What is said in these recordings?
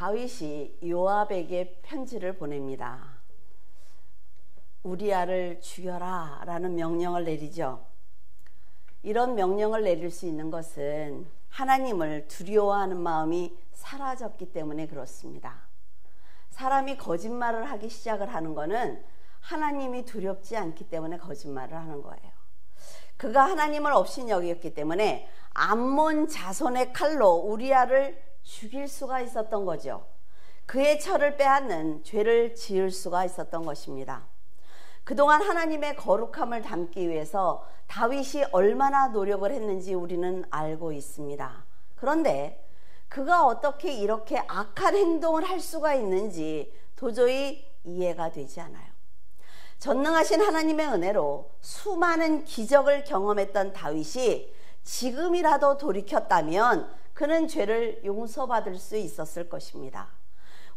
다윗이 요압에게 편지를 보냅니다. 우리아를 죽여라 라는 명령을 내리죠. 이런 명령을 내릴 수 있는 것은 하나님을 두려워하는 마음이 사라졌기 때문에 그렇습니다. 사람이 거짓말을 하기 시작을 하는 것은 하나님이 두렵지 않기 때문에 거짓말을 하는 거예요. 그가 하나님을 없인 여겼기 때문에 암몬 자손의 칼로 우리아를 죽일 수가 있었던 거죠. 그의 철을 빼앗는 죄를 지을 수가 있었던 것입니다. 그동안 하나님의 거룩함을 담기 위해서 다윗이 얼마나 노력을 했는지 우리는 알고 있습니다. 그런데 그가 어떻게 이렇게 악한 행동을 할 수가 있는지 도저히 이해가 되지 않아요. 전능하신 하나님의 은혜로 수많은 기적을 경험했던 다윗이 지금이라도 돌이켰다면 그는 죄를 용서받을 수 있었을 것입니다.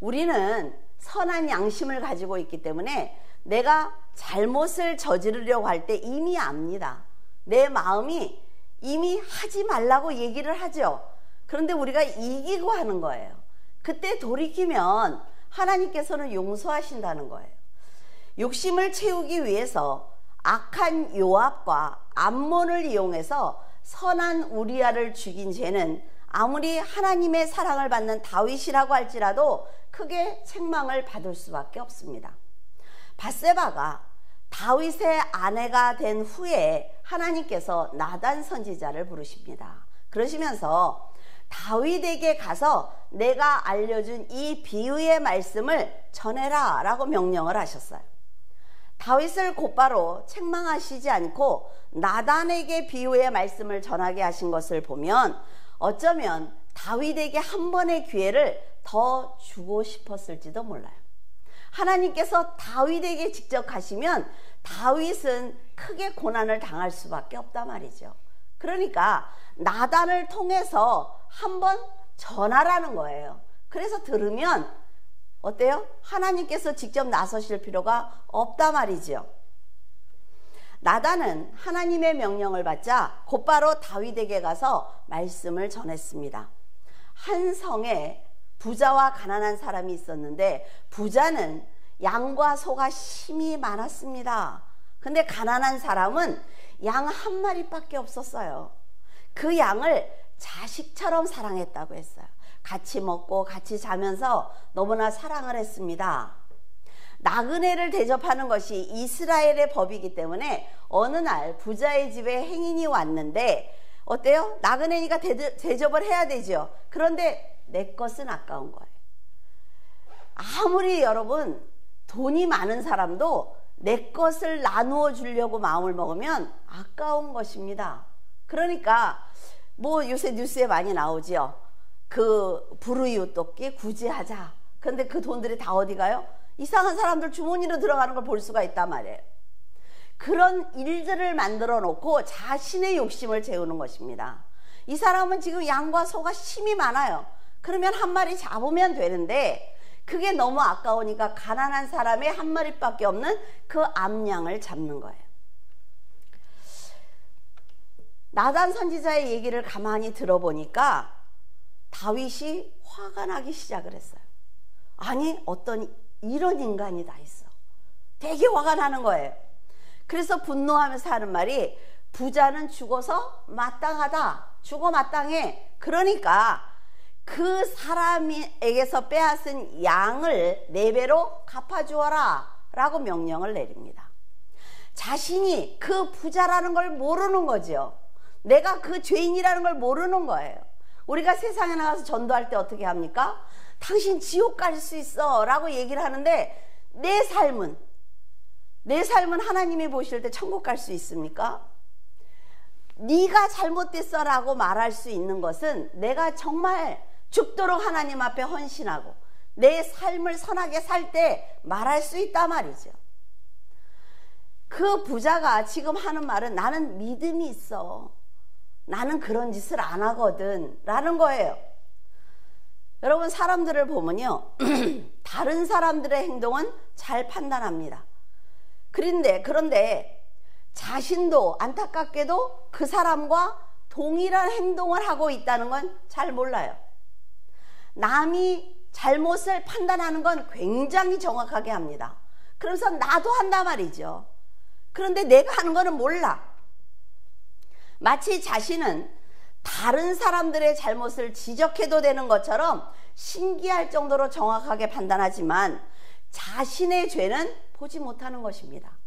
우리는 선한 양심을 가지고 있기 때문에 내가 잘못을 저지르려고 할 때 이미 압니다. 내 마음이 이미 하지 말라고 얘기를 하죠. 그런데 우리가 이기고 하는 거예요. 그때 돌이키면 하나님께서는 용서하신다는 거예요. 욕심을 채우기 위해서 악한 요압과 암몬을 이용해서 선한 우리아를 죽인 죄는 아무리 하나님의 사랑을 받는 다윗이라고 할지라도 크게 책망을 받을 수밖에 없습니다. 밧세바가 다윗의 아내가 된 후에 하나님께서 나단 선지자를 부르십니다. 그러시면서 다윗에게 가서 내가 알려준 이 비유의 말씀을 전해라 라고 명령을 하셨어요. 다윗을 곧바로 책망하시지 않고 나단에게 비유의 말씀을 전하게 하신 것을 보면 어쩌면 다윗에게 한 번의 기회를 더 주고 싶었을지도 몰라요. 하나님께서 다윗에게 직접 가시면 다윗은 크게 고난을 당할 수밖에 없단 말이죠. 그러니까 나단을 통해서 한번 전하라는 거예요. 그래서 들으면 어때요? 하나님께서 직접 나서실 필요가 없단 말이죠. 나단은 하나님의 명령을 받자 곧바로 다윗에게 가서 말씀을 전했습니다. 한 성에 부자와 가난한 사람이 있었는데 부자는 양과 소가 심히 많았습니다. 근데 가난한 사람은 양 한 마리밖에 없었어요. 그 양을 자식처럼 사랑했다고 했어요. 같이 먹고 같이 자면서 너무나 사랑을 했습니다. 나그네를 대접하는 것이 이스라엘의 법이기 때문에 어느 날 부자의 집에 행인이 왔는데 어때요? 나그네니까 대접을 해야 되죠. 그런데 내 것은 아까운 거예요. 아무리 여러분 돈이 많은 사람도 내 것을 나누어 주려고 마음을 먹으면 아까운 것입니다. 그러니까 뭐 요새 뉴스에 많이 나오죠. 그 불우이웃 돕기 구제하자. 그런데 그 돈들이 다 어디 가요? 이상한 사람들 주머니로 들어가는 걸 볼 수가 있단 말이에요. 그런 일들을 만들어 놓고 자신의 욕심을 채우는 것입니다. 이 사람은 지금 양과 소가 심이 많아요. 그러면 한 마리 잡으면 되는데 그게 너무 아까우니까 가난한 사람의 한 마리밖에 없는 그 암양을 잡는 거예요. 나단 선지자의 얘기를 가만히 들어보니까 다윗이 화가 나기 시작을 했어요. 아니 어떤 이런 인간이 다 있어. 되게 화가 나는 거예요. 그래서 분노하면서 하는 말이 부자는 죽어서 마땅하다. 죽어 마땅해. 그러니까 그 사람에게서 빼앗은 양을 4배로 갚아주어라 라고 명령을 내립니다. 자신이 그 부자라는 걸 모르는 거죠. 내가 그 죄인이라는 걸 모르는 거예요. 우리가 세상에 나가서 전도할 때 어떻게 합니까? 당신 지옥 갈 수 있어 라고 얘기를 하는데 내 삶은 하나님이 보실 때 천국 갈 수 있습니까? 네가 잘못됐어 라고 말할 수 있는 것은 내가 정말 죽도록 하나님 앞에 헌신하고 내 삶을 선하게 살 때 말할 수 있단 말이죠. 그 부자가 지금 하는 말은 나는 믿음이 있어. 나는 그런 짓을 안 하거든 라는 거예요. 여러분 사람들을 보면요 다른 사람들의 행동은 잘 판단합니다. 그런데 자신도 안타깝게도 그 사람과 동일한 행동을 하고 있다는 건 잘 몰라요. 남이 잘못을 판단하는 건 굉장히 정확하게 합니다. 그러면서 나도 한단 말이죠. 그런데 내가 하는 거는 몰라. 마치 자신은 다른 사람들의 잘못을 지적해도 되는 것처럼 신기할 정도로 정확하게 판단하지만 자신의 죄는 보지 못하는 것입니다.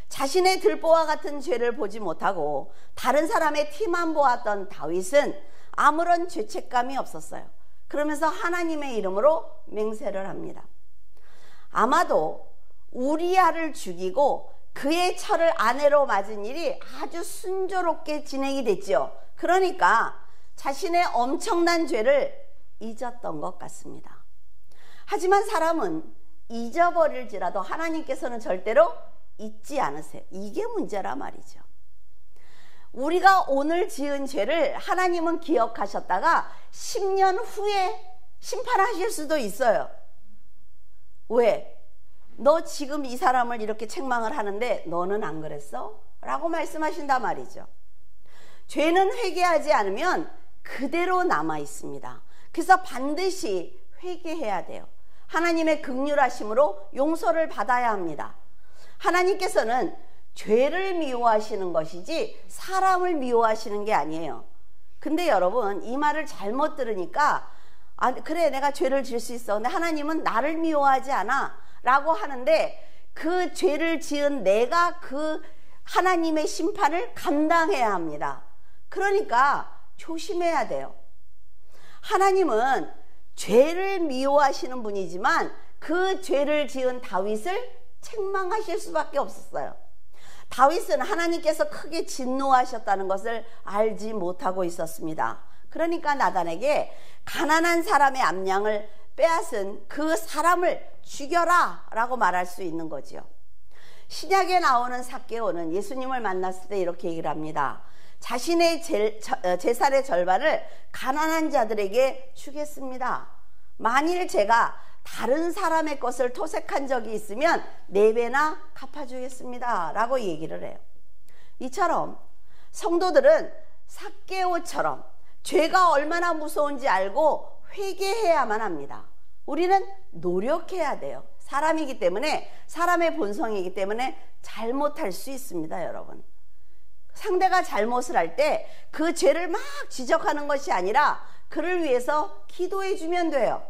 자신의 들보와 같은 죄를 보지 못하고 다른 사람의 티만 보았던 다윗은 아무런 죄책감이 없었어요. 그러면서 하나님의 이름으로 맹세를 합니다. 아마도 우리아를 죽이고 그의 처를 아내로 맞은 일이 아주 순조롭게 진행이 됐죠. 그러니까 자신의 엄청난 죄를 잊었던 것 같습니다. 하지만 사람은 잊어버릴지라도 하나님께서는 절대로 잊지 않으세요. 이게 문제라 말이죠. 우리가 오늘 지은 죄를 하나님은 기억하셨다가 10년 후에 심판하실 수도 있어요. 왜? 너 지금 이 사람을 이렇게 책망을 하는데 너는 안 그랬어? 라고 말씀하신단 말이죠. 죄는 회개하지 않으면 그대로 남아 있습니다. 그래서 반드시 회개해야 돼요. 하나님의 긍휼하심으로 용서를 받아야 합니다. 하나님께서는 죄를 미워하시는 것이지 사람을 미워하시는 게 아니에요. 근데 여러분, 이 말을 잘못 들으니까 그래, 내가 죄를 지을 수 있어. 근데 하나님은 나를 미워하지 않아 라고 하는데 그 죄를 지은 내가 그 하나님의 심판을 감당해야 합니다. 그러니까 조심해야 돼요. 하나님은 죄를 미워하시는 분이지만 그 죄를 지은 다윗을 책망하실 수밖에 없었어요. 다윗은 하나님께서 크게 진노하셨다는 것을 알지 못하고 있었습니다. 그러니까 나단에게 가난한 사람의 암양을 빼앗은 그 사람을 죽여라 라고 말할 수 있는 거죠. 신약에 나오는 삭개오는 예수님을 만났을 때 이렇게 얘기를 합니다. 자신의 재산의 절반을 가난한 자들에게 주겠습니다. 만일 제가 다른 사람의 것을 토색한 적이 있으면 4배나 갚아주겠습니다 라고 얘기를 해요. 이처럼 성도들은 삭개오처럼 죄가 얼마나 무서운지 알고 회개해야만 합니다. 우리는 노력해야 돼요. 사람이기 때문에, 사람의 본성이기 때문에 잘못할 수 있습니다. 여러분, 상대가 잘못을 할 때 그 죄를 막 지적하는 것이 아니라 그를 위해서 기도해 주면 돼요.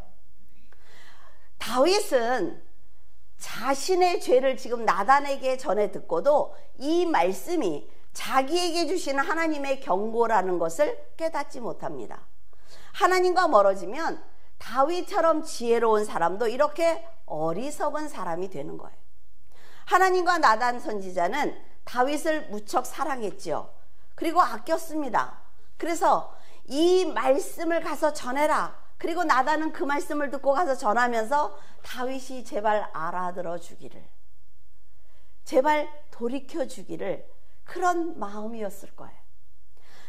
다윗은 자신의 죄를 지금 나단에게 전해 듣고도 이 말씀이 자기에게 주시는 하나님의 경고라는 것을 깨닫지 못합니다. 하나님과 멀어지면 다윗처럼 지혜로운 사람도 이렇게 어리석은 사람이 되는 거예요. 하나님과 나단 선지자는 다윗을 무척 사랑했지요. 그리고 아꼈습니다. 그래서 이 말씀을 가서 전해라. 그리고 나단은 그 말씀을 듣고 가서 전하면서 다윗이 제발 알아들어 주기를, 제발 돌이켜 주기를, 그런 마음이었을 거예요.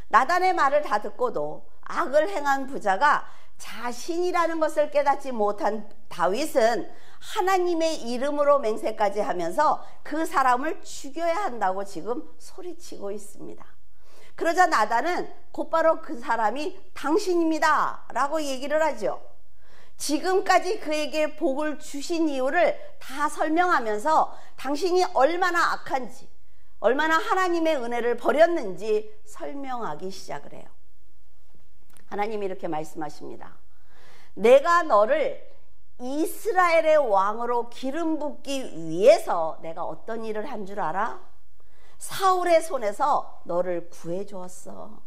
나단의 말을 다 듣고도 악을 행한 부자가 자신이라는 것을 깨닫지 못한 다윗은 하나님의 이름으로 맹세까지 하면서 그 사람을 죽여야 한다고 지금 소리치고 있습니다. 그러자 나단은 곧바로 그 사람이 당신입니다 라고 얘기를 하죠. 지금까지 그에게 복을 주신 이유를 다 설명하면서 당신이 얼마나 악한지, 얼마나 하나님의 은혜를 버렸는지 설명하기 시작을 해요. 하나님이 이렇게 말씀하십니다. 내가 너를 이스라엘의 왕으로 기름 붓기 위해서 내가 어떤 일을 한 줄 알아? 사울의 손에서 너를 구해 주었어.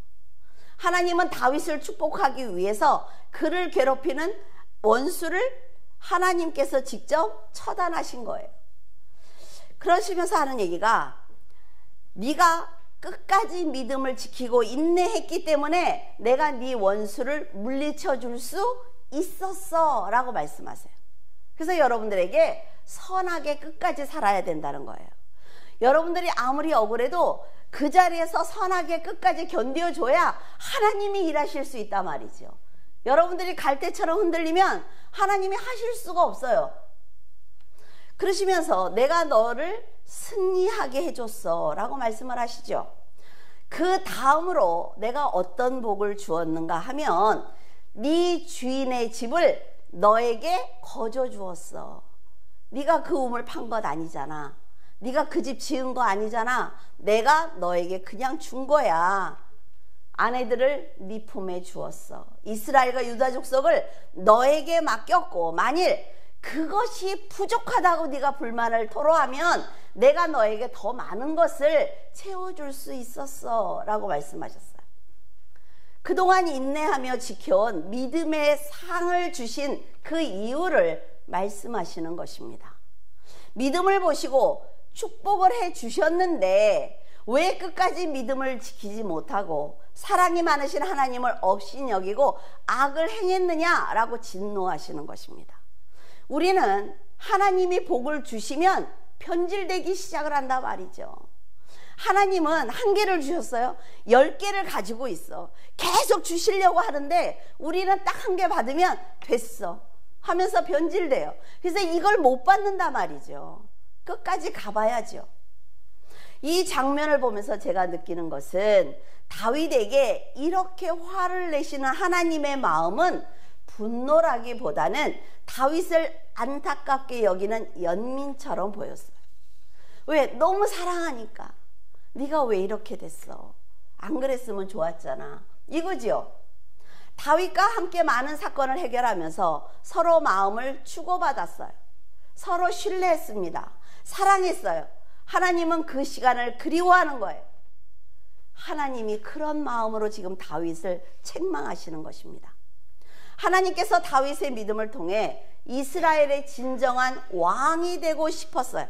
하나님은 다윗을 축복하기 위해서 그를 괴롭히는 원수를 하나님께서 직접 처단하신 거예요. 그러시면서 하는 얘기가, 네가 끝까지 믿음을 지키고 인내했기 때문에 내가 네 원수를 물리쳐 줄 수 있었어 라고 말씀하세요. 그래서 여러분들에게 선하게 끝까지 살아야 된다는 거예요. 여러분들이 아무리 억울해도 그 자리에서 선하게 끝까지 견뎌줘야 하나님이 일하실 수 있단 말이죠. 여러분들이 갈대처럼 흔들리면 하나님이 하실 수가 없어요. 그러시면서 내가 너를 승리하게 해줬어 라고 말씀을 하시죠. 그 다음으로 내가 어떤 복을 주었는가 하면 네 주인의 집을 너에게 거저 주었어. 네가 그 우물 판 것 아니잖아. 네가 그 집 지은 거 아니잖아. 내가 너에게 그냥 준 거야. 아내들을 네 품에 주었어. 이스라엘과 유다 족속을 너에게 맡겼고 만일 그것이 부족하다고 네가 불만을 토로하면 내가 너에게 더 많은 것을 채워줄 수 있었어 라고 말씀하셨어요. 그동안 인내하며 지켜온 믿음의 상을 주신 그 이유를 말씀하시는 것입니다. 믿음을 보시고 축복을 해 주셨는데 왜 끝까지 믿음을 지키지 못하고 사랑이 많으신 하나님을 업신여기고 악을 행했느냐라고 진노하시는 것입니다. 우리는 하나님이 복을 주시면 변질되기 시작을 한다 말이죠. 하나님은 한 개를 주셨어요. 10개를 가지고 있어. 계속 주시려고 하는데 우리는 딱 한 개 받으면 됐어 하면서 변질돼요. 그래서 이걸 못 받는다 말이죠. 끝까지 가봐야죠. 이 장면을 보면서 제가 느끼는 것은 다윗에게 이렇게 화를 내시는 하나님의 마음은 분노라기보다는 다윗을 안타깝게 여기는 연민처럼 보였어요. 왜? 너무 사랑하니까. 네가 왜 이렇게 됐어? 안 그랬으면 좋았잖아. 이거지요. 다윗과 함께 많은 사건을 해결하면서 서로 마음을 주고받았어요. 서로 신뢰했습니다. 사랑했어요. 하나님은 그 시간을 그리워하는 거예요. 하나님이 그런 마음으로 지금 다윗을 책망하시는 것입니다. 하나님께서 다윗의 믿음을 통해 이스라엘의 진정한 왕이 되고 싶었어요.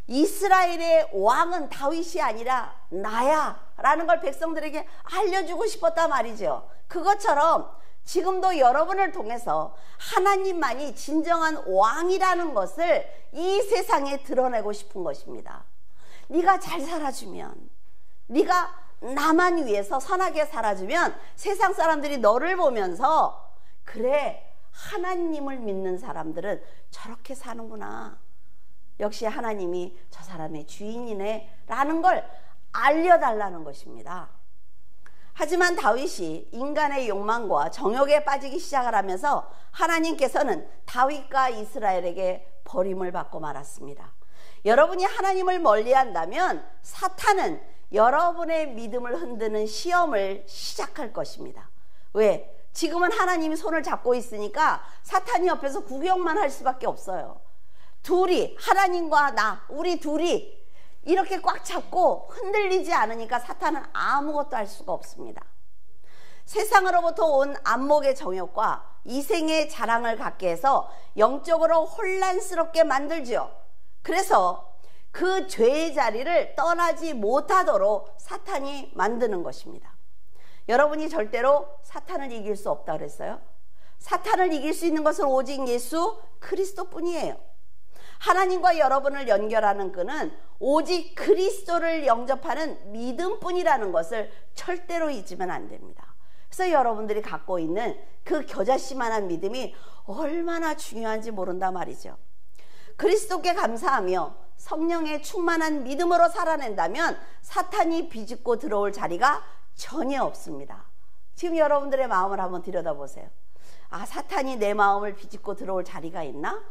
이스라엘의 왕은 다윗이 아니라 나야 라는 걸 백성들에게 알려주고 싶었단 말이죠. 그것처럼 지금도 여러분을 통해서 하나님만이 진정한 왕이라는 것을 이 세상에 드러내고 싶은 것입니다. 네가 잘 살아주면, 네가 나만 위해서 선하게 살아주면 세상 사람들이 너를 보면서 그래, 하나님을 믿는 사람들은 저렇게 사는구나. 역시 하나님이 저 사람의 주인이네 라는 걸 알려달라는 것입니다. 하지만 다윗이 인간의 욕망과 정욕에 빠지기 시작을 하면서 하나님께서는 다윗과 이스라엘에게 버림을 받고 말았습니다. 여러분이 하나님을 멀리한다면 사탄은 여러분의 믿음을 흔드는 시험을 시작할 것입니다. 왜? 지금은 하나님이 손을 잡고 있으니까 사탄이 옆에서 구경만 할 수밖에 없어요. 둘이, 하나님과 나, 우리 둘이 이렇게 꽉 잡고 흔들리지 않으니까 사탄은 아무것도 할 수가 없습니다. 세상으로부터 온 안목의 정욕과 이생의 자랑을 갖게 해서 영적으로 혼란스럽게 만들죠. 그래서 그 죄의 자리를 떠나지 못하도록 사탄이 만드는 것입니다. 여러분이 절대로 사탄을 이길 수 없다고 그랬어요. 사탄을 이길 수 있는 것은 오직 예수 그리스도뿐이에요. 하나님과 여러분을 연결하는 끈은 오직 그리스도를 영접하는 믿음뿐이라는 것을 절대로 잊으면 안 됩니다. 그래서 여러분들이 갖고 있는 그 겨자씨만한 믿음이 얼마나 중요한지 모른다 말이죠. 그리스도께 감사하며 성령의 충만한 믿음으로 살아낸다면 사탄이 비집고 들어올 자리가 전혀 없습니다. 지금 여러분들의 마음을 한번 들여다보세요. 아, 사탄이 내 마음을 비집고 들어올 자리가 있나?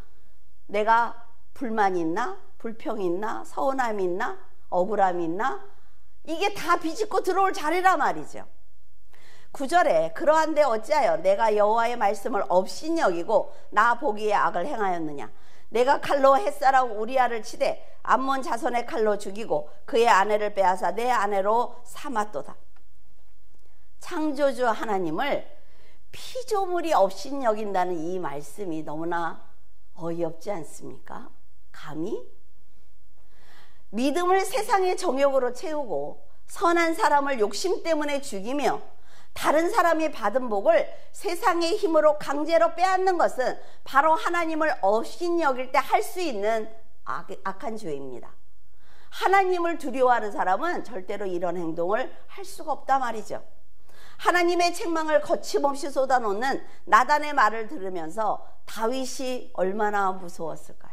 내가 불만이 있나? 불평이 있나? 서운함이 있나? 억울함이 있나? 이게 다 비집고 들어올 자리란 말이죠. 9절에 그러한데 어찌하여 내가 여호와의 말씀을 업신여기고 나 보기에 악을 행하였느냐? 내가 칼로 햇사람 우리아를 치되 암몬 자손의 칼로 죽이고 그의 아내를 빼앗아 내 아내로 삼았도다. 창조주 하나님을 피조물이 업신여긴다는 이 말씀이 너무나 어이없지 않습니까? 감히? 믿음을 세상의 정욕으로 채우고 선한 사람을 욕심 때문에 죽이며 다른 사람이 받은 복을 세상의 힘으로 강제로 빼앗는 것은 바로 하나님을 업신여길 때 할 수 있는 악한 죄입니다. 하나님을 두려워하는 사람은 절대로 이런 행동을 할 수가 없다 말이죠. 하나님의 책망을 거침없이 쏟아놓는 나단의 말을 들으면서 다윗이 얼마나 무서웠을까요?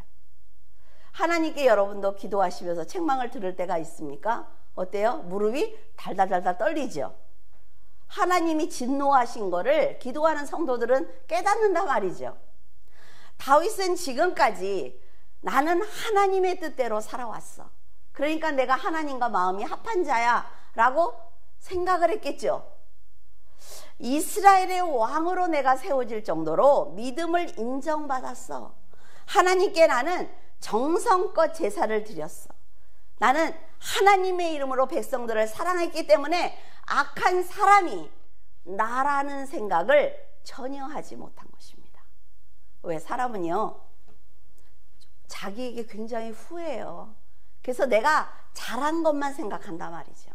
하나님께 여러분도 기도하시면서 책망을 들을 때가 있습니까? 어때요? 무릎이 달달달달 떨리죠? 하나님이 진노하신 거를 기도하는 성도들은 깨닫는단 말이죠. 다윗은 지금까지 나는 하나님의 뜻대로 살아왔어. 그러니까 내가 하나님과 마음이 합한 자야 라고 생각을 했겠죠. 이스라엘의 왕으로 내가 세워질 정도로 믿음을 인정받았어. 하나님께 나는 정성껏 제사를 드렸어. 나는 하나님의 이름으로 백성들을 사랑했기 때문에 악한 사람이 나라는 생각을 전혀 하지 못한 것입니다. 왜? 사람은요, 자기에게 굉장히 후회해요. 그래서 내가 잘한 것만 생각한단 말이죠.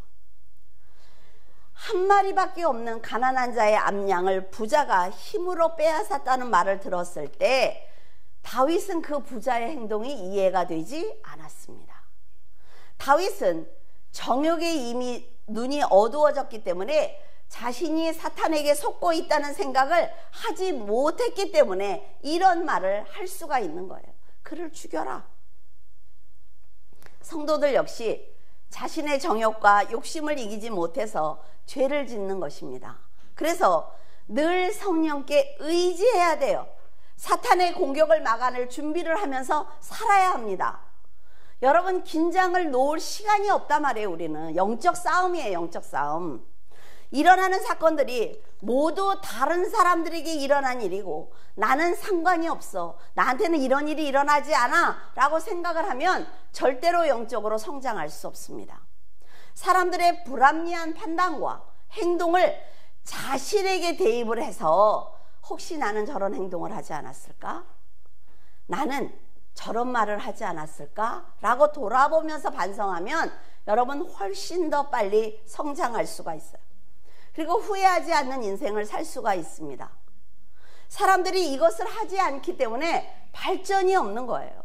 한 마리밖에 없는 가난한 자의 암양을 부자가 힘으로 빼앗았다는 말을 들었을 때 다윗은 그 부자의 행동이 이해가 되지 않았습니다. 다윗은 정욕에 이미 눈이 어두워졌기 때문에 자신이 사탄에게 속고 있다는 생각을 하지 못했기 때문에 이런 말을 할 수가 있는 거예요. 그를 죽여라. 성도들 역시 자신의 정욕과 욕심을 이기지 못해서 죄를 짓는 것입니다. 그래서 늘 성령께 의지해야 돼요. 사탄의 공격을 막아낼 준비를 하면서 살아야 합니다. 여러분, 긴장을 놓을 시간이 없단 말이에요. 우리는 영적 싸움이에요. 영적 싸움. 일어나는 사건들이 모두 다른 사람들에게 일어난 일이고 나는 상관이 없어, 나한테는 이런 일이 일어나지 않아 라고 생각을 하면 절대로 영적으로 성장할 수 없습니다. 사람들의 불합리한 판단과 행동을 자신에게 대입을 해서 혹시 나는 저런 행동을 하지 않았을까? 나는 저런 말을 하지 않았을까? 라고 돌아보면서 반성하면 여러분 훨씬 더 빨리 성장할 수가 있어요. 그리고 후회하지 않는 인생을 살 수가 있습니다. 사람들이 이것을 하지 않기 때문에 발전이 없는 거예요.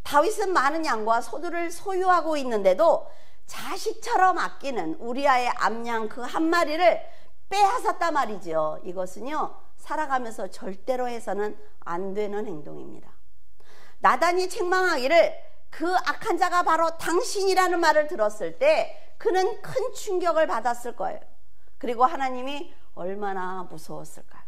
다윗은 많은 양과 소들을 소유하고 있는데도 자식처럼 아끼는 우리아의 암양 그 한 마리를 빼앗았단 말이죠. 이것은요, 살아가면서 절대로 해서는 안 되는 행동입니다. 나단이 책망하기를 그 악한 자가 바로 당신이라는 말을 들었을 때 그는 큰 충격을 받았을 거예요. 그리고 하나님이 얼마나 무서웠을까요?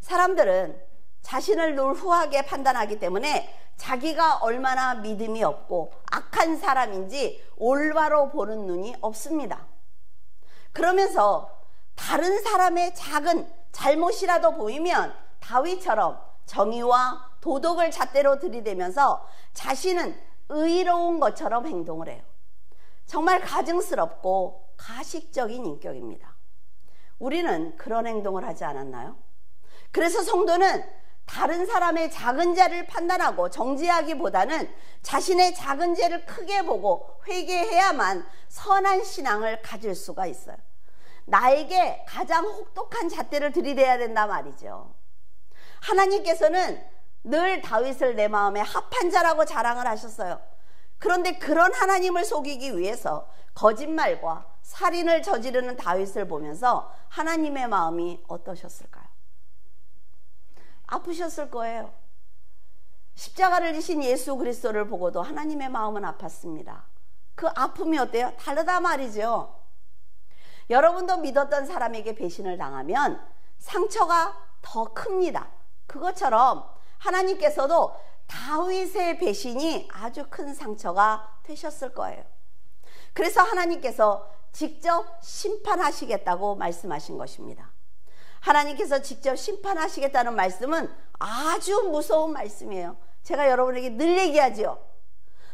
사람들은 자신을 늘 후하게 판단하기 때문에 자기가 얼마나 믿음이 없고 악한 사람인지 올바로 보는 눈이 없습니다. 그러면서 다른 사람의 작은 잘못이라도 보이면 다윗처럼 정의와 도덕을 잣대로 들이대면서 자신은 의로운 것처럼 행동을 해요. 정말 가증스럽고 가식적인 인격입니다. 우리는 그런 행동을 하지 않았나요? 그래서 성도는 다른 사람의 작은 죄를 판단하고 정죄하기보다는 자신의 작은 죄를 크게 보고 회개해야만 선한 신앙을 가질 수가 있어요. 나에게 가장 혹독한 잣대를 들이대야 된단 말이죠. 하나님께서는 늘 다윗을 내 마음에 합한 자라고 자랑을 하셨어요. 그런데 그런 하나님을 속이기 위해서 거짓말과 살인을 저지르는 다윗을 보면서 하나님의 마음이 어떠셨을까요? 아프셨을 거예요. 십자가를 지신 예수 그리스도를 보고도 하나님의 마음은 아팠습니다. 그 아픔이 어때요? 다르다 말이죠. 여러분도 믿었던 사람에게 배신을 당하면 상처가 더 큽니다. 그것처럼 하나님께서도 다윗의 배신이 아주 큰 상처가 되셨을 거예요. 그래서 하나님께서 직접 심판하시겠다고 말씀하신 것입니다. 하나님께서 직접 심판하시겠다는 말씀은 아주 무서운 말씀이에요. 제가 여러분에게 늘 얘기하죠.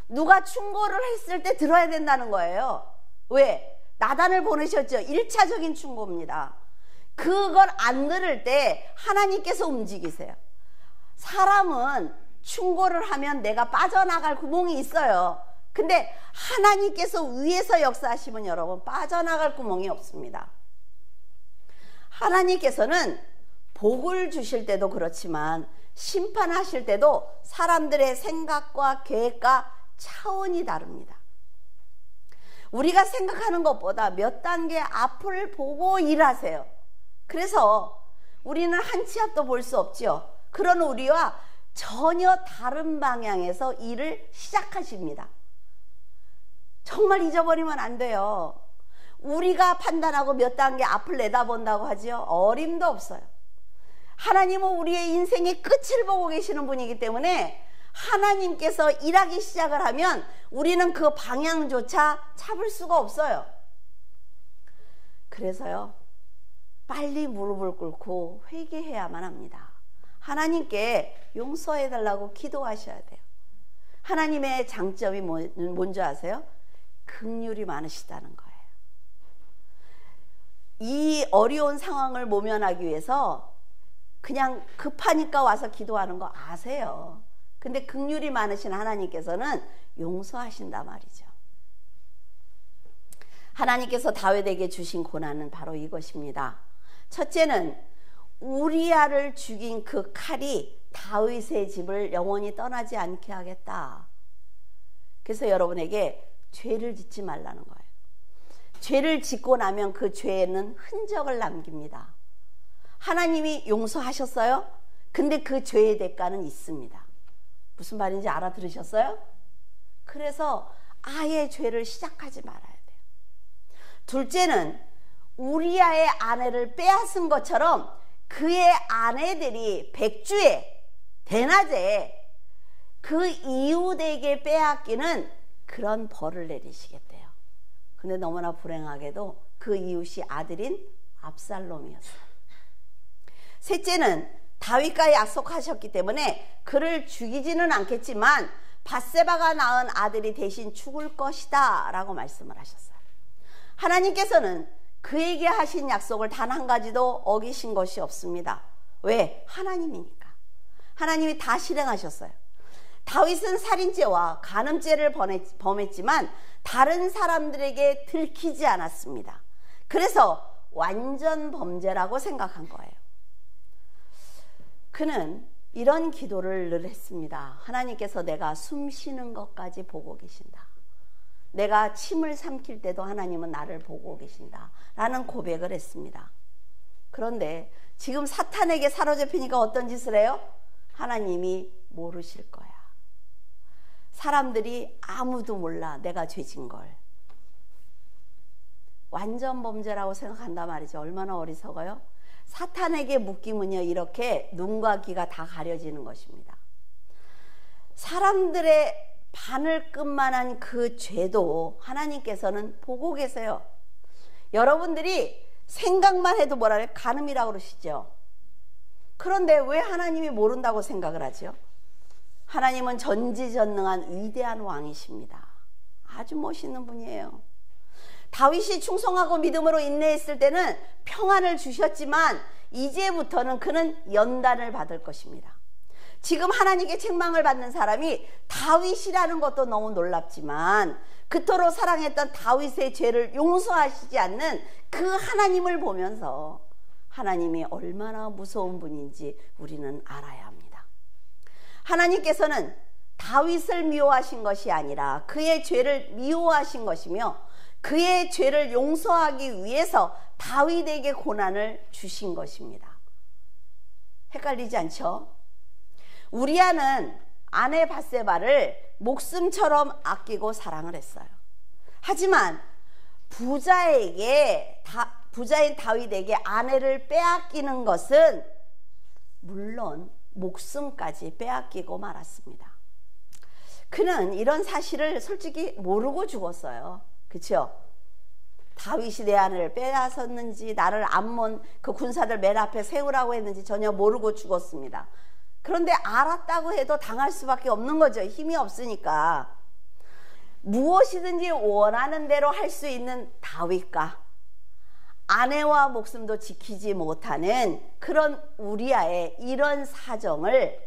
누가 충고를 했을 때 들어야 된다는 거예요. 왜? 나단을 보내셨죠. 1차적인 충고입니다. 그걸 안 들을 때 하나님께서 움직이세요. 사람은 충고를 하면 내가 빠져나갈 구멍이 있어요. 근데 하나님께서 위에서 역사하시면 여러분 빠져나갈 구멍이 없습니다. 하나님께서는 복을 주실 때도 그렇지만 심판하실 때도 사람들의 생각과 계획과 차원이 다릅니다. 우리가 생각하는 것보다 몇 단계 앞을 보고 일하세요. 그래서 우리는 한 치 앞도 볼 수 없죠. 그런 우리와 전혀 다른 방향에서 일을 시작하십니다. 정말 잊어버리면 안 돼요. 우리가 판단하고 몇 단계 앞을 내다본다고 하지요? 어림도 없어요. 하나님은 우리의 인생의 끝을 보고 계시는 분이기 때문에 하나님께서 일하기 시작을 하면 우리는 그 방향조차 잡을 수가 없어요. 그래서요, 빨리 무릎을 꿇고 회개해야만 합니다. 하나님께 용서해달라고 기도하셔야 돼요. 하나님의 장점이 뭔지 아세요? 긍휼이 많으시다는 거예요. 이 어려운 상황을 모면하기 위해서 그냥 급하니까 와서 기도하는 거 아세요. 근데 긍휼이 많으신 하나님께서는 용서하신단 말이죠. 하나님께서 다윗에게 주신 고난은 바로 이것입니다. 첫째는 우리아를 죽인 그 칼이 다윗의 집을 영원히 떠나지 않게 하겠다. 그래서 여러분에게 죄를 짓지 말라는 거예요. 죄를 짓고 나면 그 죄에는 흔적을 남깁니다. 하나님이 용서하셨어요? 근데 그 죄의 대가는 있습니다. 무슨 말인지 알아들으셨어요? 그래서 아예 죄를 시작하지 말아야 돼요. 둘째는 우리아의 아내를 빼앗은 것처럼 그의 아내들이 백주에 대낮에 그 이웃에게 빼앗기는 그런 벌을 내리시겠대요. 근데 너무나 불행하게도 그 이웃이 아들인 압살롬이었어요. 셋째는 다윗과 약속하셨기 때문에 그를 죽이지는 않겠지만 밧세바가 낳은 아들이 대신 죽을 것이다 라고 말씀을 하셨어요. 하나님께서는 그에게 하신 약속을 단 한 가지도 어기신 것이 없습니다. 왜? 하나님이니까. 하나님이 다 실행하셨어요. 다윗은 살인죄와 간음죄를 범했지만 다른 사람들에게 들키지 않았습니다. 그래서 완전 범죄라고 생각한 거예요. 그는 이런 기도를 늘 했습니다. 하나님께서 내가 숨 쉬는 것까지 보고 계신다. 내가 침을 삼킬 때도 하나님은 나를 보고 계신다 라는 고백을 했습니다. 그런데 지금 사탄에게 사로잡히니까 어떤 짓을 해요? 하나님이 모르실 거야. 사람들이 아무도 몰라 내가 죄진 걸. 완전 범죄라고 생각한단 말이죠. 얼마나 어리석어요? 사탄에게 묶이면요 이렇게 눈과 귀가 다 가려지는 것입니다. 사람들의 바늘끝만한 그 죄도 하나님께서는 보고 계세요. 여러분들이 생각만 해도 뭐라 그래요? 간음이라고 그러시죠. 그런데 왜 하나님이 모른다고 생각을 하죠? 하나님은 전지전능한 위대한 왕이십니다. 아주 멋있는 분이에요. 다윗이 충성하고 믿음으로 인내했을 때는 평안을 주셨지만 이제부터는 그는 연단을 받을 것입니다. 지금 하나님께 책망을 받는 사람이 다윗이라는 것도 너무 놀랍지만 그토록 사랑했던 다윗의 죄를 용서하시지 않는 그 하나님을 보면서 하나님이 얼마나 무서운 분인지 우리는 알아야 합니다. 하나님께서는 다윗을 미워하신 것이 아니라 그의 죄를 미워하신 것이며 그의 죄를 용서하기 위해서 다윗에게 고난을 주신 것입니다. 헷갈리지 않죠? 우리아는 아내 밧세바를 목숨처럼 아끼고 사랑을 했어요. 하지만 부자인 다윗에게 아내를 빼앗기는 것은 물론 목숨까지 빼앗기고 말았습니다. 그는 이런 사실을 솔직히 모르고 죽었어요. 그렇죠? 다윗이 내 아내를 빼앗았는지 나를 암몬 그 군사들 맨 앞에 세우라고 했는지 전혀 모르고 죽었습니다. 그런데 알았다고 해도 당할 수밖에 없는 거죠. 힘이 없으니까. 무엇이든지 원하는 대로 할 수 있는 다윗과 아내와 목숨도 지키지 못하는 그런 우리아의 이런 사정을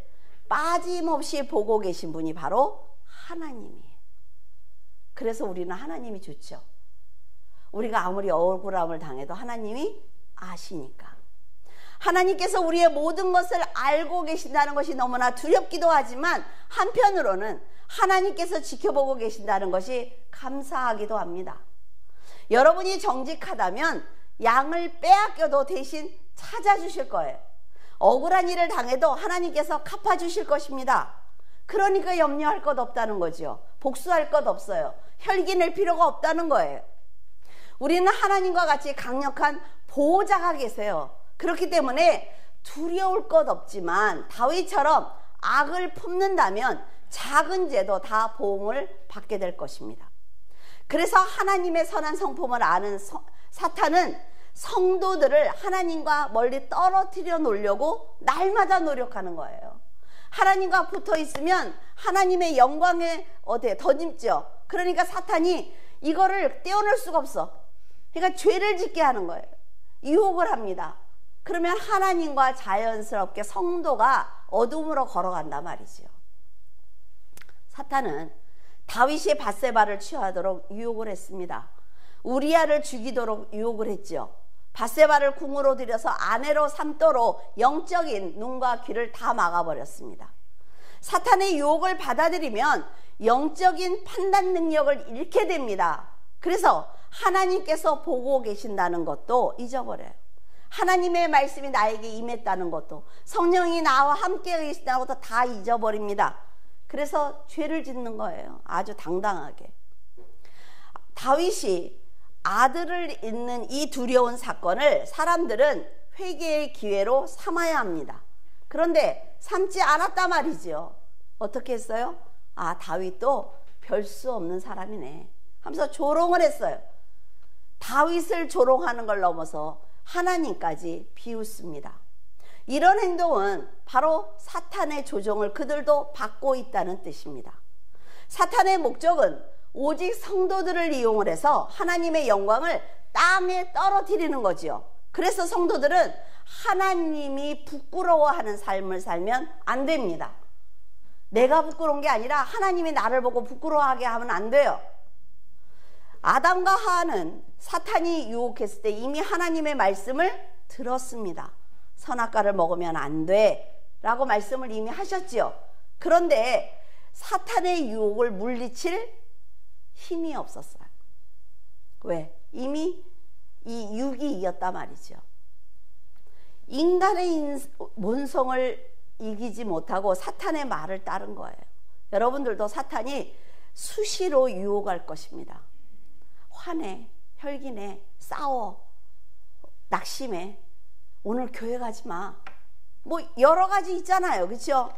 빠짐없이 보고 계신 분이 바로 하나님이에요. 그래서 우리는 하나님이 좋죠. 우리가 아무리 억울함을 당해도 하나님이 아시니까. 하나님께서 우리의 모든 것을 알고 계신다는 것이 너무나 두렵기도 하지만 한편으로는 하나님께서 지켜보고 계신다는 것이 감사하기도 합니다. 여러분이 정직하다면 양을 빼앗겨도 대신 찾아주실 거예요. 억울한 일을 당해도 하나님께서 갚아주실 것입니다. 그러니까 염려할 것 없다는 거죠. 복수할 것 없어요. 혈기 낼 필요가 없다는 거예요. 우리는 하나님과 같이 강력한 보호자가 계세요. 그렇기 때문에 두려울 것 없지만 다윗처럼 악을 품는다면 작은 죄도 다 보응을 받게 될 것입니다. 그래서 하나님의 선한 성품을 아는 사탄은 성도들을 하나님과 멀리 떨어뜨려 놓으려고 날마다 노력하는 거예요. 하나님과 붙어 있으면 하나님의 영광에 더 nim죠. 그러니까 사탄이 이거를 떼어낼 수가 없어. 그러니까 죄를 짓게 하는 거예요. 유혹을 합니다. 그러면 하나님과 자연스럽게 성도가 어둠으로 걸어간단 말이죠. 사탄은 다윗이 밧세바를 취하도록 유혹을 했습니다. 우리아를 죽이도록 유혹을 했죠. 밧세바를 궁으로 들여서 아내로 삼도록 영적인 눈과 귀를 다 막아버렸습니다. 사탄의 유혹을 받아들이면 영적인 판단 능력을 잃게 됩니다. 그래서 하나님께서 보고 계신다는 것도 잊어버려요. 하나님의 말씀이 나에게 임했다는 것도, 성령이 나와 함께 계신다는 것도 다 잊어버립니다. 그래서 죄를 짓는 거예요. 아주 당당하게. 다윗이 아들을 잃는 이 두려운 사건을 사람들은 회개의 기회로 삼아야 합니다. 그런데 삼지 않았단 말이죠. 어떻게 했어요? 다윗도 별 수 없는 사람이네 하면서 조롱을 했어요. 다윗을 조롱하는 걸 넘어서 하나님까지 비웃습니다. 이런 행동은 바로 사탄의 조종을 그들도 받고 있다는 뜻입니다. 사탄의 목적은 오직 성도들을 이용을 해서 하나님의 영광을 땅에 떨어뜨리는 거지요. 그래서 성도들은 하나님이 부끄러워하는 삶을 살면 안 됩니다. 내가 부끄러운 게 아니라 하나님이 나를 보고 부끄러워하게 하면 안 돼요. 아담과 하와는 사탄이 유혹했을 때 이미 하나님의 말씀을 들었습니다. 선악과를 먹으면 안 돼 라고 말씀을 이미 하셨지요. 그런데 사탄의 유혹을 물리칠 힘이 없었어요. 왜? 이미 이 육이 이겼단 말이죠. 인간의 본성을 이기지 못하고 사탄의 말을 따른 거예요. 여러분들도 사탄이 수시로 유혹할 것입니다. 화내, 혈기내, 싸워, 낙심해, 오늘 교회 가지 마, 뭐 여러 가지 있잖아요. 그렇죠?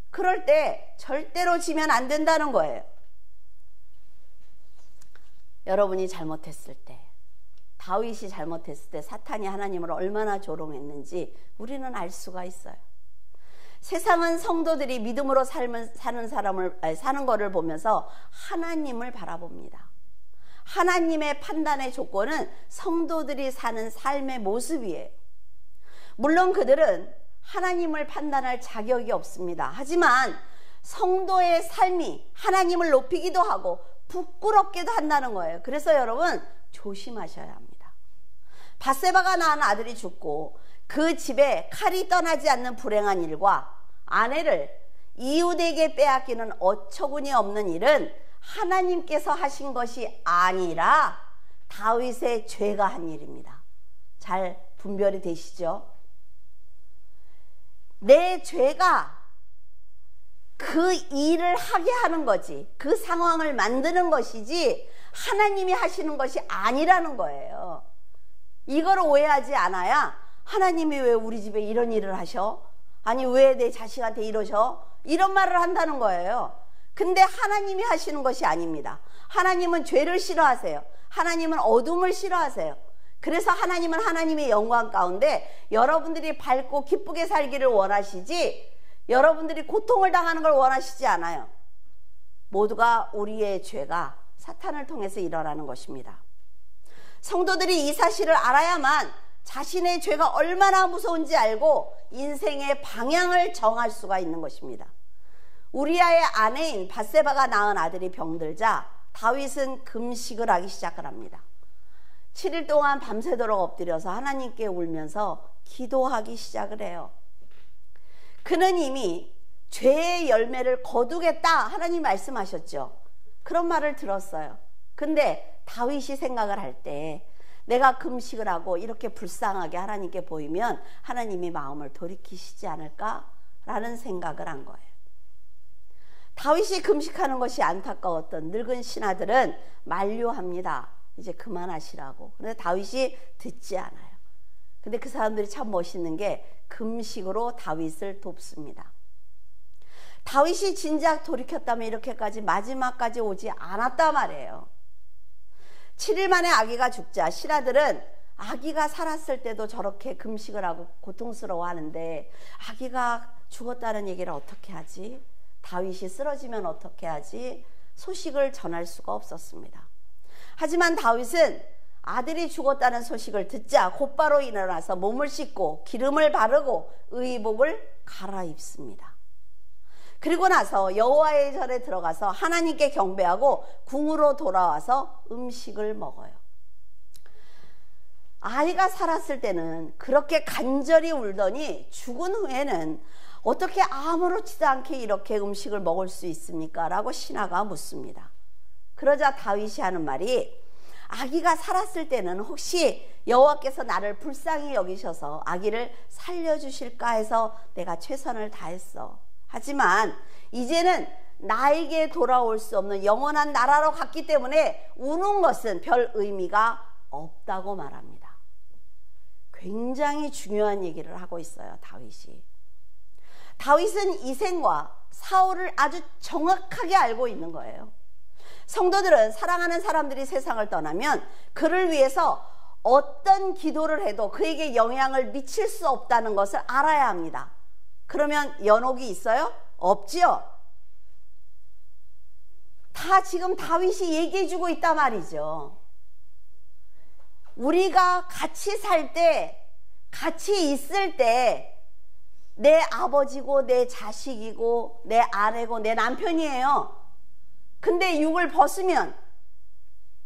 그럴 때 절대로 지면 안 된다는 거예요. 여러분이 잘못했을 때, 다윗이 잘못했을 때 사탄이 하나님을 얼마나 조롱했는지 우리는 알 수가 있어요. 세상은 성도들이 믿음으로 사는 거를 보면서 하나님을 바라봅니다. 하나님의 판단의 조건은 성도들이 사는 삶의 모습이에요. 물론 그들은 하나님을 판단할 자격이 없습니다. 하지만 성도의 삶이 하나님을 높이기도 하고 부끄럽게도 한다는 거예요. 그래서 여러분 조심하셔야 합니다. 밧세바가 낳은 아들이 죽고 그 집에 칼이 떠나지 않는 불행한 일과 아내를 이웃에게 빼앗기는 어처구니 없는 일은 하나님께서 하신 것이 아니라 다윗의 죄가 한 일입니다. 잘 분별이 되시죠? 내 죄가 그 일을 하게 하는 거지, 그 상황을 만드는 것이지 하나님이 하시는 것이 아니라는 거예요. 이걸 오해하지 않아야 하나님이 왜 우리 집에 이런 일을 하셔? 아니 왜 내 자식한테 이러셔? 이런 말을 한다는 거예요. 근데 하나님이 하시는 것이 아닙니다. 하나님은 죄를 싫어하세요. 하나님은 어둠을 싫어하세요. 그래서 하나님은 하나님의 영광 가운데 여러분들이 밝고 기쁘게 살기를 원하시지, 여러분들이 고통을 당하는 걸 원하시지 않아요. 모두가 우리의 죄가 사탄을 통해서 일어나는 것입니다. 성도들이 이 사실을 알아야만 자신의 죄가 얼마나 무서운지 알고 인생의 방향을 정할 수가 있는 것입니다. 우리아의 아내인 밧세바가 낳은 아들이 병들자 다윗은 금식을 하기 시작을 합니다. 7일 동안 밤새도록 엎드려서 하나님께 울면서 기도하기 시작을 해요. 그는 이미 죄의 열매를 거두겠다 하나님 말씀하셨죠. 그런 말을 들었어요. 근데 다윗이 생각을 할 때 내가 금식을 하고 이렇게 불쌍하게 하나님께 보이면 하나님이 마음을 돌이키시지 않을까라는 생각을 한 거예요. 다윗이 금식하는 것이 안타까웠던 늙은 신하들은 만류합니다. 이제 그만하시라고. 그런데 다윗이 듣지 않아요. 근데 그 사람들이 참 멋있는 게 금식으로 다윗을 돕습니다. 다윗이 진작 돌이켰다면 이렇게까지 마지막까지 오지 않았단 말이에요. 7일 만에 아기가 죽자 신하들은 아기가 살았을 때도 저렇게 금식을 하고 고통스러워하는데 아기가 죽었다는 얘기를 어떻게 하지? 다윗이 쓰러지면 어떻게 하지? 소식을 전할 수가 없었습니다. 하지만 다윗은 아들이 죽었다는 소식을 듣자 곧바로 일어나서 몸을 씻고 기름을 바르고 의복을 갈아입습니다. 그리고 나서 여호와의 절에 들어가서 하나님께 경배하고 궁으로 돌아와서 음식을 먹어요. 아이가 살았을 때는 그렇게 간절히 울더니 죽은 후에는 어떻게 아무렇지도 않게 이렇게 음식을 먹을 수 있습니까? 라고 신하가 묻습니다. 그러자 다윗이 하는 말이 아기가 살았을 때는 혹시 여호와께서 나를 불쌍히 여기셔서 아기를 살려주실까 해서 내가 최선을 다했어. 하지만 이제는 나에게 돌아올 수 없는 영원한 나라로 갔기 때문에 우는 것은 별 의미가 없다고 말합니다. 굉장히 중요한 얘기를 하고 있어요, 다윗이. 다윗은 이생과 사울을 아주 정확하게 알고 있는 거예요. 성도들은 사랑하는 사람들이 세상을 떠나면 그를 위해서 어떤 기도를 해도 그에게 영향을 미칠 수 없다는 것을 알아야 합니다. 그러면 연옥이 있어요? 없지요. 다 지금 다윗이 얘기해주고 있단 말이죠. 우리가 같이 살 때, 같이 있을 때 내 아버지고 내 자식이고 내 아내고 내 남편이에요. 근데 육을 벗으면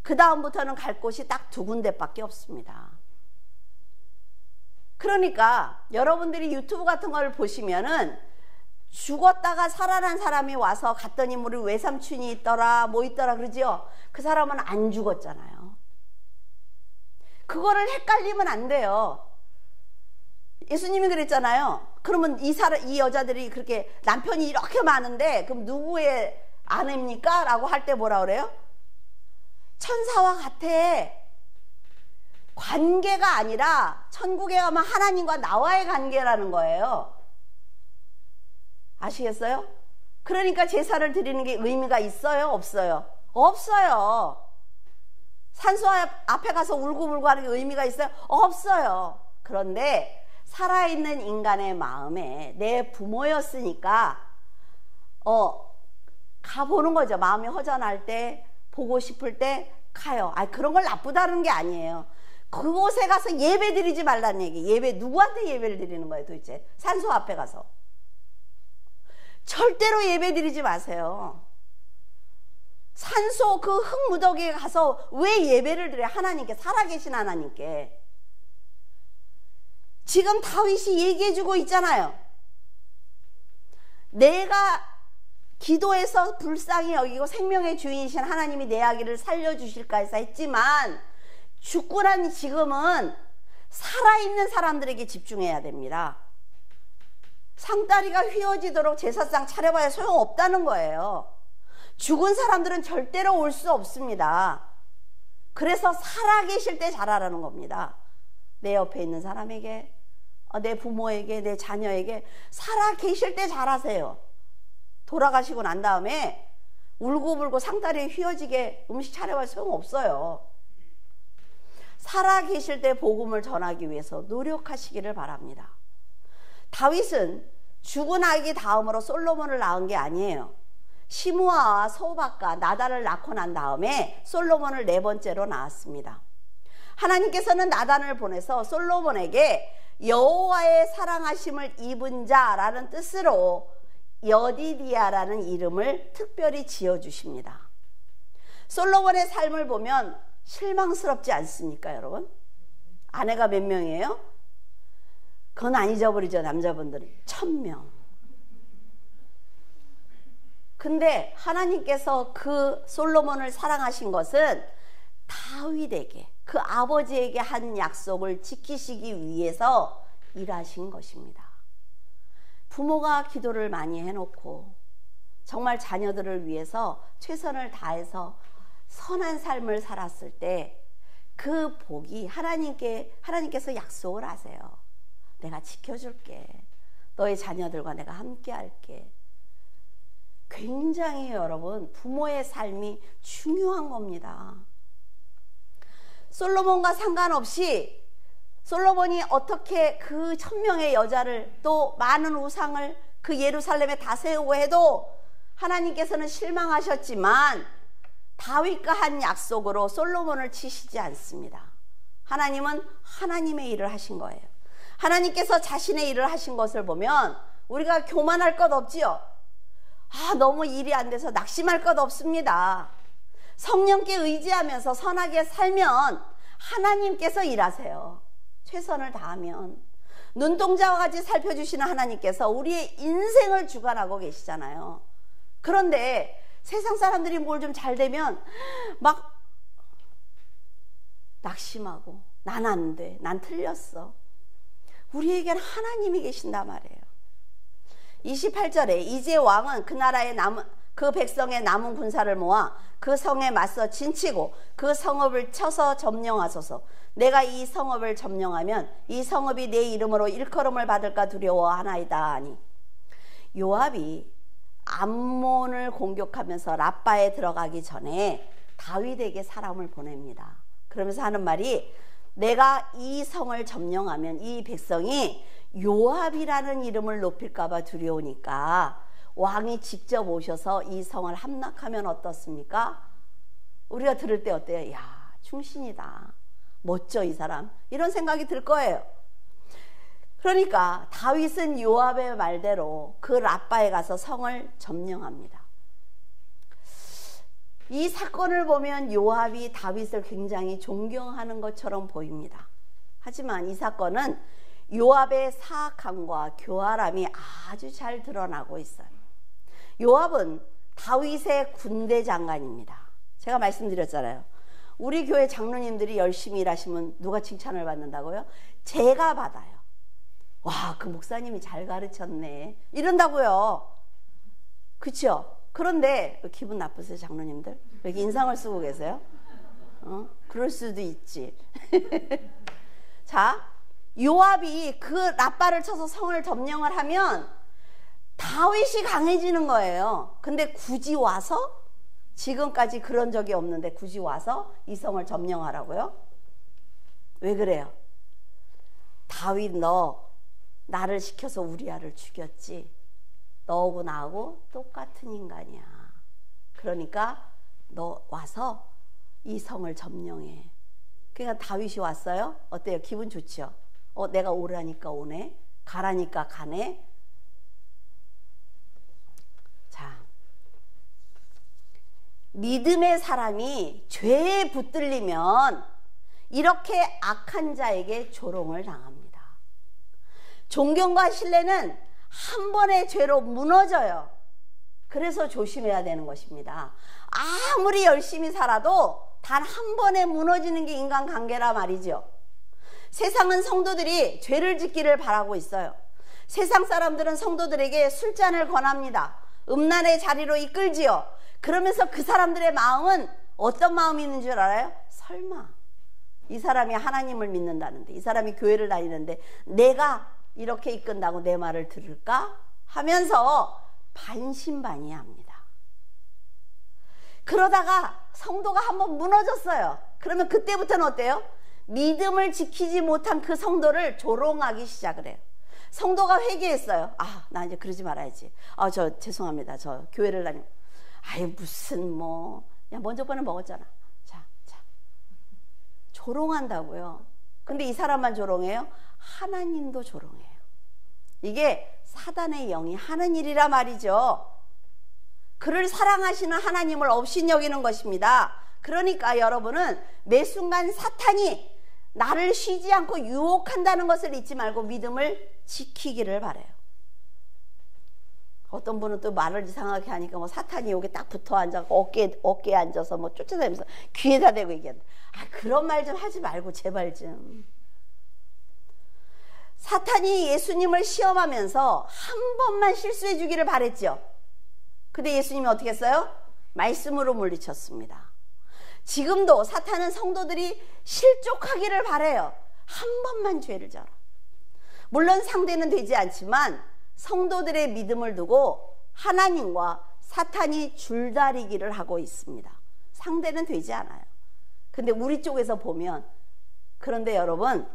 그 다음부터는 갈 곳이 딱 두 군데밖에 없습니다. 그러니까 여러분들이 유튜브 같은 걸 보시면은 죽었다가 살아난 사람이 와서 갔더니 우리 외삼촌이 있더라 뭐 있더라 그러죠. 그 사람은 안 죽었잖아요. 그거를 헷갈리면 안 돼요. 예수님이 그랬잖아요. 그러면 이 여자들이 그렇게 남편이 이렇게 많은데 그럼 누구의 아내입니까? 라고 할 때 뭐라 그래요? 천사와 같아. 관계가 아니라 천국에 가면 하나님과 나와의 관계라는 거예요. 아시겠어요? 그러니까 제사를 드리는 게 의미가 있어요? 없어요? 없어요. 산소 앞에 가서 울고불고 하는 게 의미가 있어요? 없어요. 그런데 살아있는 인간의 마음에 내 부모였으니까 가보는 거죠. 마음이 허전할 때, 보고 싶을 때 가요. 그런 걸 나쁘다는 게 아니에요. 그곳에 가서 예배 드리지 말라는 얘기. 예배, 누구한테 예배를 드리는 거예요 도대체? 산소 앞에 가서. 절대로 예배 드리지 마세요. 산소 그 흙무더기에 가서 왜 예배를 드려요? 하나님께, 살아계신 하나님께. 지금 다윗이 얘기해주고 있잖아요. 내가 기도해서 불쌍히 여기고 생명의 주인이신 하나님이 내 아기를 살려주실까 해서 했지만 죽고 난 지금은 살아있는 사람들에게 집중해야 됩니다. 상다리가 휘어지도록 제사상 차려봐야 소용없다는 거예요. 죽은 사람들은 절대로 올 수 없습니다. 그래서 살아계실 때 잘하라는 겁니다. 내 옆에 있는 사람에게, 내 부모에게, 내 자녀에게 살아계실 때 잘하세요. 돌아가시고 난 다음에 울고불고 상다리에 휘어지게 음식 차려봐야 소용없어요. 살아계실 때 복음을 전하기 위해서 노력하시기를 바랍니다. 다윗은 죽은 아기 다음으로 솔로몬을 낳은 게 아니에요. 시므아와 소박과 나단을 낳고 난 다음에 솔로몬을 네 번째로 낳았습니다. 하나님께서는 나단을 보내서 솔로몬에게 여호와의 사랑하심을 입은 자라는 뜻으로 여디디아라는 이름을 특별히 지어주십니다. 솔로몬의 삶을 보면 실망스럽지 않습니까, 여러분? 아내가 몇 명이에요? 그건 안 잊어버리죠, 남자분들은. 1000명. 근데 하나님께서 그 솔로몬을 사랑하신 것은 다윗에게, 그 아버지에게 한 약속을 지키시기 위해서 일하신 것입니다. 부모가 기도를 많이 해놓고 정말 자녀들을 위해서 최선을 다해서 선한 삶을 살았을 때 그 복이 하나님께서 약속을 하세요. 내가 지켜줄게. 너의 자녀들과 내가 함께 할게. 굉장히 여러분 부모의 삶이 중요한 겁니다. 솔로몬과 상관없이 솔로몬이 어떻게 그 1000명의 여자를 또 많은 우상을 그 예루살렘에 다 세우고 해도 하나님께서는 실망하셨지만 다윗과 한 약속으로 솔로몬을 치시지 않습니다. 하나님은 하나님의 일을 하신 거예요. 하나님께서 자신의 일을 하신 것을 보면 우리가 교만할 것 없지요. 너무 일이 안 돼서 낙심할 것 없습니다. 성령께 의지하면서 선하게 살면 하나님께서 일하세요. 최선을 다하면 눈동자와 같이 살펴주시는 하나님께서 우리의 인생을 주관하고 계시잖아요. 그런데 세상 사람들이 뭘 좀 잘 되면 막 낙심하고 난 안 돼, 난 틀렸어. 우리에겐 하나님이 계신단 말이에요. 28절에 이제 왕은 그 백성의 남은 군사를 모아 그 성에 맞서 진치고 그 성읍을 쳐서 점령하소서. 내가 이 성읍을 점령하면 이 성읍이 내 이름으로 일컬음을 받을까 두려워하나이다 하니, 요압이 암몬을 공격하면서 랍바에 들어가기 전에 다윗에게 사람을 보냅니다. 그러면서 하는 말이, 내가 이 성을 점령하면 이 백성이 요압이라는 이름을 높일까 봐 두려우니까 왕이 직접 오셔서 이 성을 함락하면 어떻습니까? 우리가 들을 때 어때요? 야, 충신이다, 멋져 이 사람, 이런 생각이 들 거예요. 그러니까 다윗은 요압의 말대로 그 랍바에 가서 성을 점령합니다. 이 사건을 보면 요압이 다윗을 굉장히 존경하는 것처럼 보입니다. 하지만 이 사건은 요압의 사악함과 교활함이 아주 잘 드러나고 있어요. 요압은 다윗의 군대 장관입니다. 제가 말씀드렸잖아요. 우리 교회 장로님들이 열심히 일하시면 누가 칭찬을 받는다고요? 제가 받아요. 와, 그 목사님이 잘 가르쳤네, 이런다고요. 그렇죠? 그런데 기분 나쁘세요, 장로님들? 왜 이렇게 인상을 쓰고 계세요? 그럴 수도 있지. 자, 요압이 그 랍바를 쳐서 성을 점령을 하면 다윗이 강해지는 거예요. 근데 굳이 와서, 지금까지 그런 적이 없는데 굳이 와서 이 성을 점령하라고요? 왜 그래요? 다윗, 너 나를 시켜서 우리아를 죽였지. 너하고 나하고 똑같은 인간이야. 그러니까 너 와서 이 성을 점령해. 그러니까 다윗이 왔어요. 어때요? 기분 좋죠? 내가 오라니까 오네, 가라니까 가네. 자, 믿음의 사람이 죄에 붙들리면 이렇게 악한 자에게 조롱을 당합니다. 존경과 신뢰는 한 번의 죄로 무너져요. 그래서 조심해야 되는 것입니다. 아무리 열심히 살아도 단 한 번에 무너지는 게 인간관계라 말이죠. 세상은 성도들이 죄를 짓기를 바라고 있어요. 세상 사람들은 성도들에게 술잔을 권합니다. 음란의 자리로 이끌지요. 그러면서 그 사람들의 마음은 어떤 마음이 있는 줄 알아요? 설마 이 사람이 하나님을 믿는다는데, 이 사람이 교회를 다니는데 내가 이렇게 이끈다고 내 말을 들을까? 하면서 반신반의합니다. 그러다가 성도가 한번 무너졌어요. 그러면 그때부터는 어때요? 믿음을 지키지 못한 그 성도를 조롱하기 시작을 해요. 성도가 회개했어요. 나 이제 그러지 말아야지. 저 죄송합니다. 저 교회를 다니고. 무슨 야, 먼저 번에 먹었잖아. 자. 조롱한다고요. 근데 이 사람만 조롱해요? 하나님도 조롱해요. 이게 사단의 영이 하는 일이라 말이죠. 그를 사랑하시는 하나님을 업신여기는 것입니다. 그러니까 여러분은 매 순간 사탄이 나를 쉬지 않고 유혹한다는 것을 잊지 말고 믿음을 지키기를 바라요. 어떤 분은 또 말을 이상하게 하니까 사탄이 여기 딱 붙어 앉아서 어깨에 앉아서 쫓아다니면서 귀에다 대고 얘기한다. 그런 말 좀 하지 말고 제발 좀. 사탄이 예수님을 시험하면서 한 번만 실수해 주기를 바랬죠. 근데 예수님이 어떻게 했어요? 말씀으로 물리쳤습니다. 지금도 사탄은 성도들이 실족하기를 바라요. 한 번만 죄를 져라. 물론 상대는 되지 않지만 성도들의 믿음을 두고 하나님과 사탄이 줄다리기를 하고 있습니다. 상대는 되지 않아요. 근데 우리 쪽에서 보면, 그런데 여러분,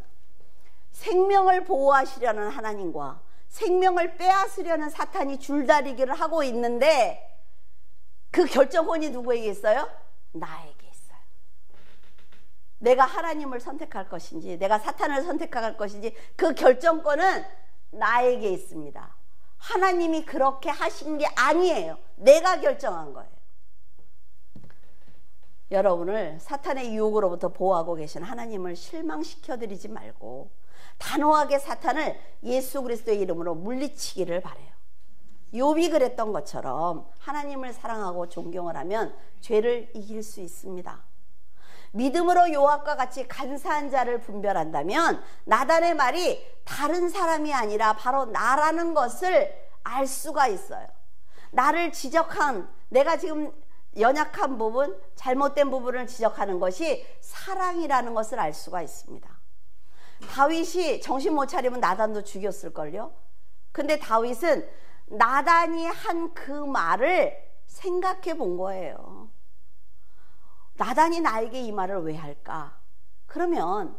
생명을 보호하시려는 하나님과 생명을 빼앗으려는 사탄이 줄다리기를 하고 있는데 그 결정권이 누구에게 있어요? 나에게 있어요. 내가 하나님을 선택할 것인지 내가 사탄을 선택할 것인지 그 결정권은 나에게 있습니다. 하나님이 그렇게 하신 게 아니에요. 내가 결정한 거예요. 여러분을 사탄의 유혹으로부터 보호하고 계신 하나님을 실망시켜드리지 말고 단호하게 사탄을 예수 그리스도의 이름으로 물리치기를 바라요. 욥이 그랬던 것처럼 하나님을 사랑하고 존경을 하면 죄를 이길 수 있습니다. 믿음으로 요압과 같이 간사한 자를 분별한다면 나단의 말이 다른 사람이 아니라 바로 나라는 것을 알 수가 있어요. 나를 지적한, 내가 지금 연약한 부분, 잘못된 부분을 지적하는 것이 사랑이라는 것을 알 수가 있습니다. 다윗이 정신 못 차리면 나단도 죽였을걸요. 근데 다윗은 나단이 한 그 말을 생각해 본 거예요. 나단이 나에게 이 말을 왜 할까? 그러면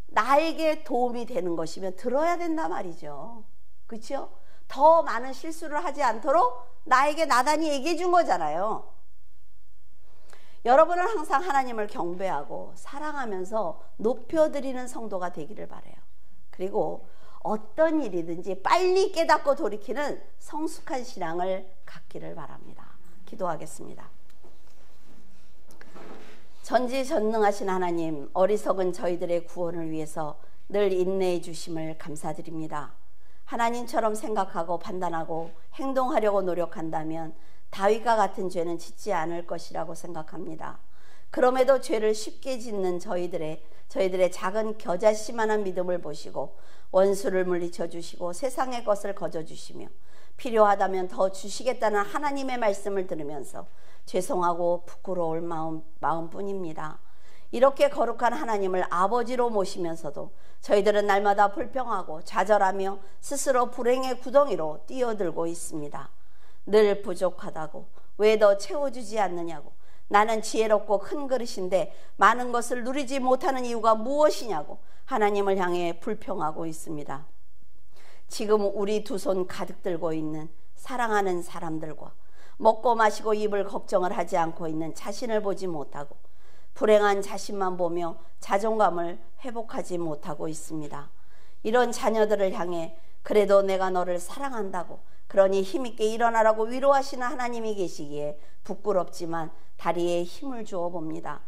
나에게 도움이 되는 것이면 들어야 된다 말이죠. 그렇죠? 더 많은 실수를 하지 않도록 나에게 나단이 얘기해 준 거잖아요. 여러분은 항상 하나님을 경배하고 사랑하면서 높여드리는 성도가 되기를 바라요. 그리고 어떤 일이든지 빨리 깨닫고 돌이키는 성숙한 신앙을 갖기를 바랍니다. 기도하겠습니다. 전지전능하신 하나님, 어리석은 저희들의 구원을 위해서 늘 인내해 주심을 감사드립니다. 하나님처럼 생각하고 판단하고 행동하려고 노력한다면 다윗과 같은 죄는 짓지 않을 것이라고 생각합니다. 그럼에도 죄를 쉽게 짓는 저희들의 작은 겨자씨만한 믿음을 보시고 원수를 물리쳐 주시고 세상의 것을 거저 주시며 필요하다면 더 주시겠다는 하나님의 말씀을 들으면서 죄송하고 부끄러울 마음뿐입니다. 이렇게 거룩한 하나님을 아버지로 모시면서도 저희들은 날마다 불평하고 좌절하며 스스로 불행의 구덩이로 뛰어들고 있습니다. 늘 부족하다고, 왜 더 채워주지 않느냐고, 나는 지혜롭고 큰 그릇인데 많은 것을 누리지 못하는 이유가 무엇이냐고 하나님을 향해 불평하고 있습니다. 지금 우리 두 손 가득 들고 있는 사랑하는 사람들과 먹고 마시고 입을 걱정을 하지 않고 있는 자신을 보지 못하고 불행한 자신만 보며 자존감을 회복하지 못하고 있습니다. 이런 자녀들을 향해 그래도 내가 너를 사랑한다고, 그러니 힘있게 일어나라고 위로하시는 하나님이 계시기에 부끄럽지만 다리에 힘을 주어 봅니다.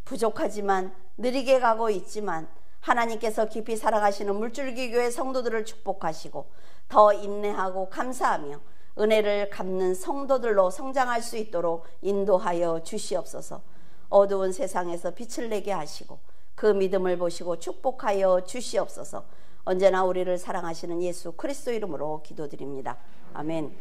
부족하지만 느리게 가고 있지만 하나님께서 깊이 사랑하시는 물줄기 교회 성도들을 축복하시고 더 인내하고 감사하며 은혜를 갚는 성도들로 성장할 수 있도록 인도하여 주시옵소서. 어두운 세상에서 빛을 내게 하시고 그 믿음을 보시고 축복하여 주시옵소서. 언제나 우리를 사랑하시는 예수 그리스도 이름으로 기도드립니다. 아멘.